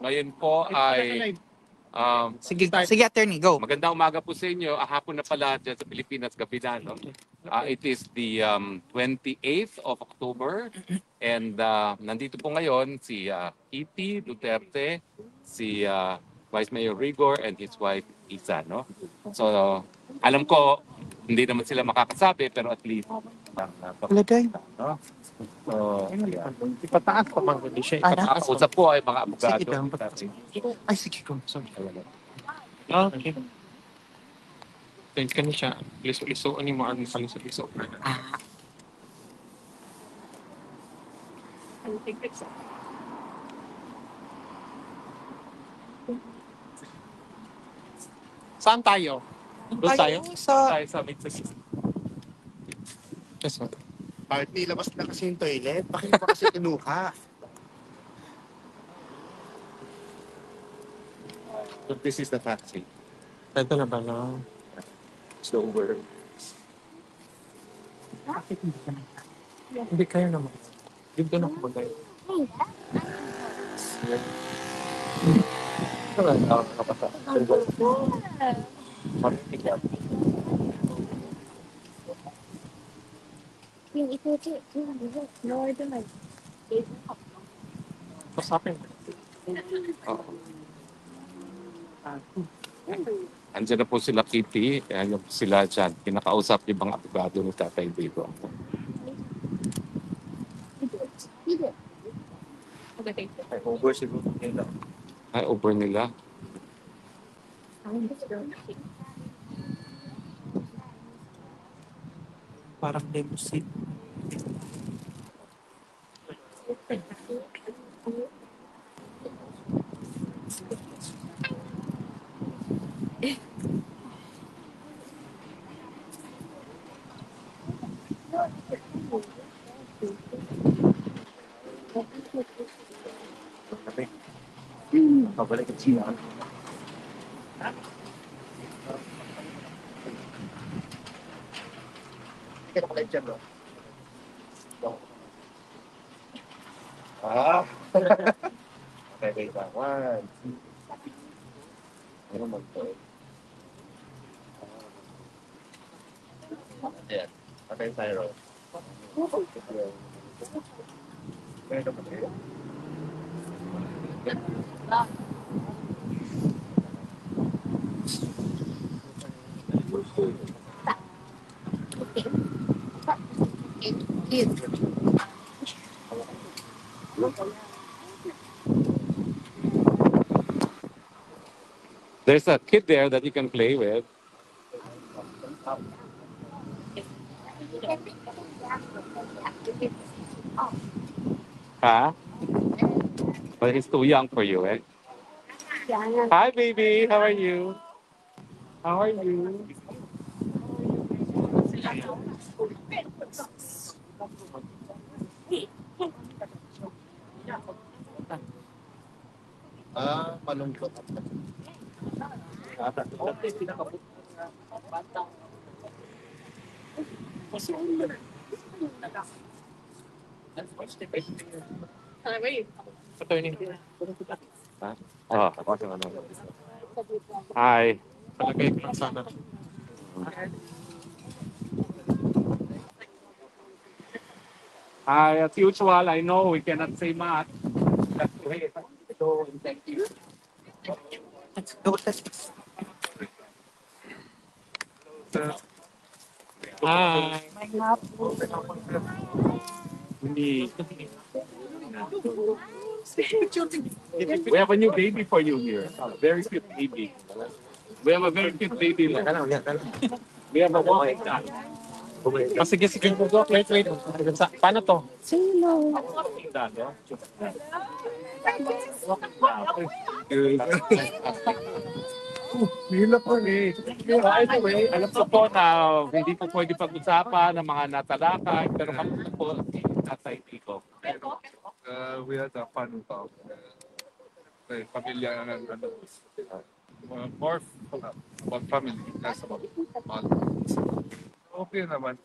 Ngayon po ay Sige, attorney, go. magandang umaga po sa inyo. Hapon na pala dyan sa Pilipinas, gabi na, no? It is the 28th of October and nandito po ngayon si Kitty Duterte, si Vice Mayor Rigor and his wife Isa, no? So, alam ko hindi naman sila makakasabi pero at least Lagay. no? So, yeah. Ipataas pa man hindi siya. Ang kausap po ay mga abogado. Sige lang. Ay, sige ko. Sorry. Okay. Then kani siya. Liso-liso ani mo ang liso-liso. Saan tayo? Doon tayo? Sa... Tayo sa Mitsagi. Yes, sir. Party, labas na kasi yung toilet. Bakit pa kasi kinuha? So this is the taxi. Ito na ba na? It's over. Hindi kayo naman. Dito na ako bagay. Pasapin. Andiyan na po sila Kitty, yung sila dyan. Kinakausap yung mga abogado ni Tatay Diego. Over siguro nila. Ay, over nila. Parang limousine. Pabalik at siya. Kaya pala dyan, no? Okay, wait lang. One. Ano mag-to? Ayan. Okay, tayo. Kaya naman eh. There's a kid there that you can play with. Huh? But he's too young for you, eh? Hi, baby. How are you? How are you? Malungkot. Attorney. Oh. Hi. Palagay ko lang sana. Hi, as usual, I know we cannot say much. That's great. So, thank you. Let's go. Let's... Hi. We have a new baby for you here. A very cute baby. We have a very cute baby. We have a walking dog. Oh, sige. Wait. Paano to? Walking dog, no? Hila po eh. Anyway, alam ko po na hindi po pwede pag-usapan ng mga natalakay, pero kamusta po si Tatay Diego? We had a fun talk. Pamilya ng ano, more about family, less about politics. Okay naman.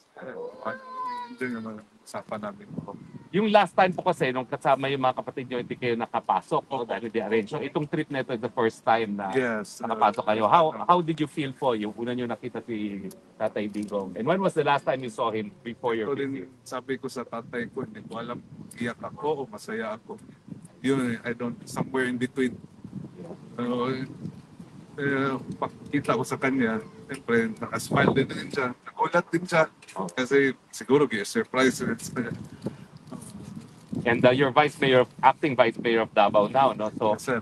Hindi naman usapan namin po. Yung last time po kasi, nung kasama yung mga kapatid nyo, hindi kayo nakapasok dahil hindi arrange. So itong trip na ito is the first time na Yes. nakapasok kayo. How did you feel po yung una nyo nakita si Tatay Digong? And when was the last time you saw him before your Ito din, visit? sabi ko sa tatay ko, hindi ko alam iyak ako o masaya ako. Yun, somewhere in between. Pakita ko sa kanya, siyempre, nakasmile din siya. Nagulat din siya. Kasi siguro, surprise. And you're acting vice mayor of Davao now, no? So Yes, sir.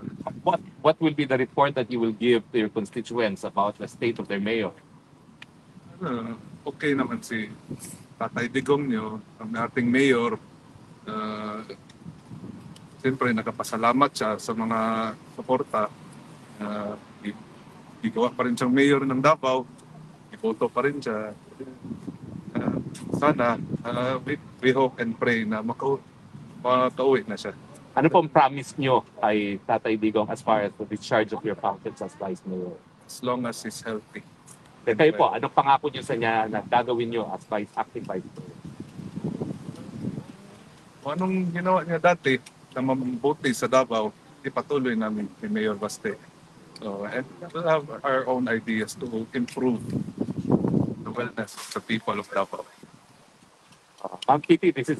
what will be the report that you will give to your constituents about the state of their mayor? Okay naman si Tatay Digong nyo, ang ating mayor. Siyempre, nakapasalamat siya sa mga suporta. Igawa pa rin siyang mayor ng Davao. Iboto pa rin siya. Sana, we hope and pray na makauwi na siya. Ano pong promise nyo kay Tatay Digong as far as the discharge of your functions as vice mayor? As long as he's healthy. Kayo po, anong pangako nyo sa niya na gagawin nyo as acting vice mayor? Kung anong ginawa niya dati na mabuti sa Davao, ipatuloy namin ni Mayor Baste. So, and we'll have our own ideas to improve the wellness of the people of Davao. Ma'am Kitty, this is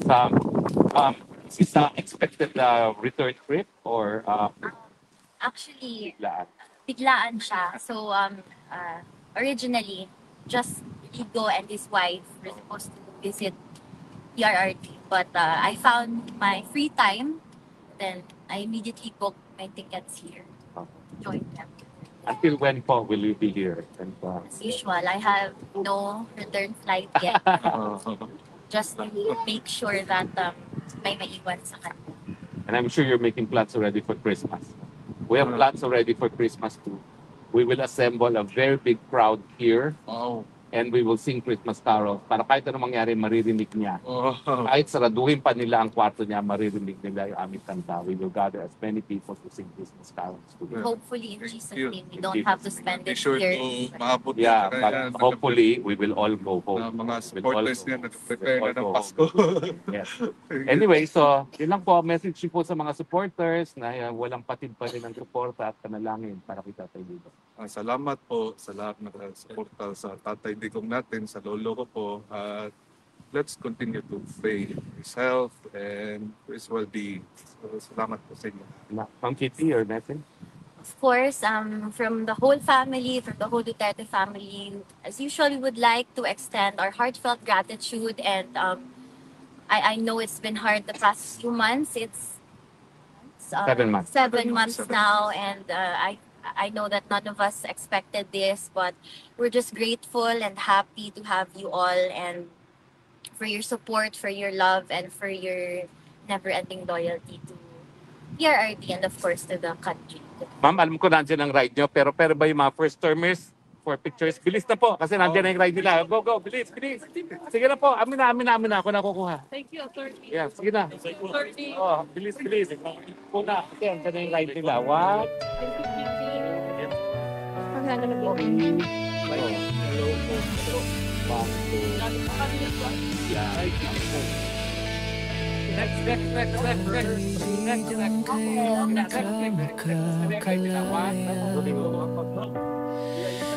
expected return trip or Actually, biglaan? biglaan siya. So, originally, just Ligo and his wife were supposed to visit PRRT. But I found my free time. Then, I immediately booked my tickets here. Join them. Until when po will you be here? And, As usual, I have no return flight yet. Just to make sure that may maiwan sa kanila. and I'm sure you're making plans already for Christmas. We have plans already for Christmas too. We will assemble a very big crowd here Wow. and we will sing Christmas carols para kahit anong mangyari, maririnig niya. Oh. Kahit saraduhin pa nila ang kwarto niya, maririnig nila yung aming kanta. We will gather as many people to sing Christmas carols together. Hopefully, in Thank Jesus' you. name, we don't have to spend Be it sure here. to maabot Yeah, na but kaya hopefully we will all go home. mga We'll all supporters go niya home. nag-prepare We'll na all ng go Pasko. home. Yes. Anyway, so yun lang po, message po sa mga supporters na walang patid pa rin ang suporta at panalangin para kita tayo dito. Salamat po sa lahat ng suporta sa Tatay Digong natin, sa lolo ko po. At let's continue to pray his health and his well-being. So, salamat po sa inyo. Ma'am Kitty, your message? Of course, from the whole family, from the whole Duterte family, as usual, we would like to extend our heartfelt gratitude. And I know it's been hard the past few months. It's 7 months. 7 months 7 now, and I know that none of us expected this, but we're just grateful and happy to have you all, and for your support, for your love, and for your never-ending loyalty to PRRD and of course to the country. Ma'am, alam ko nandiyan ang ride nyo, pero ba yung mga first termers for pictures? Bilis na po, kasi nandiyan na yung ride nila. Go, go, bilis. Sige na po, amin na ako nakukuha. Thank you, attorney. Yeah, sige na. Attorney. Oh, bilis. Una, kasi nandiyan na yung ride nila. Wow. Thank you, Kiki. Ang ganda na po.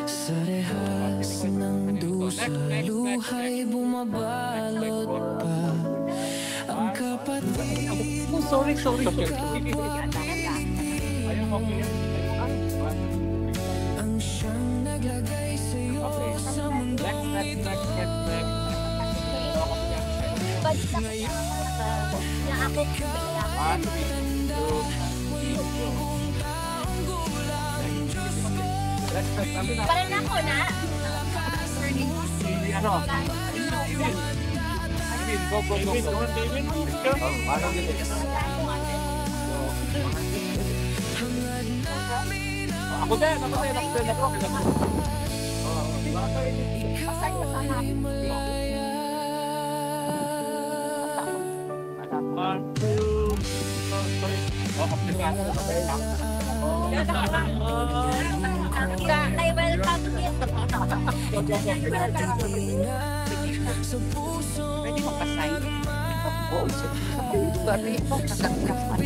Sa rehas ng dusa, luhay bumabalot pa. Ang kapatid Sorry. ang siyang naglagay sa'yo sa mundo. Na ako Parang na ako na. Ako din. I welcome you. Sa puso Oo, sir. Sabi mo, kasangkapan.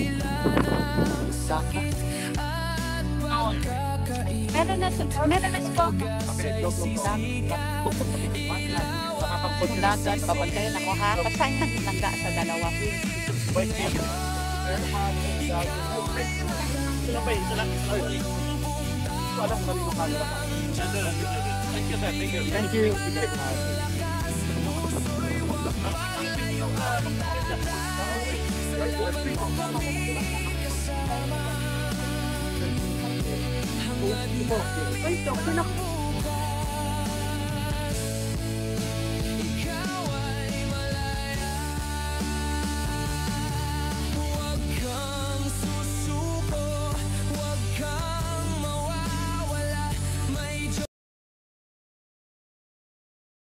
Saka. Meron na po. Pagkulagan, pabantayan ako ha. Pasayan ng langga sa dalawa. Thank you. Ito,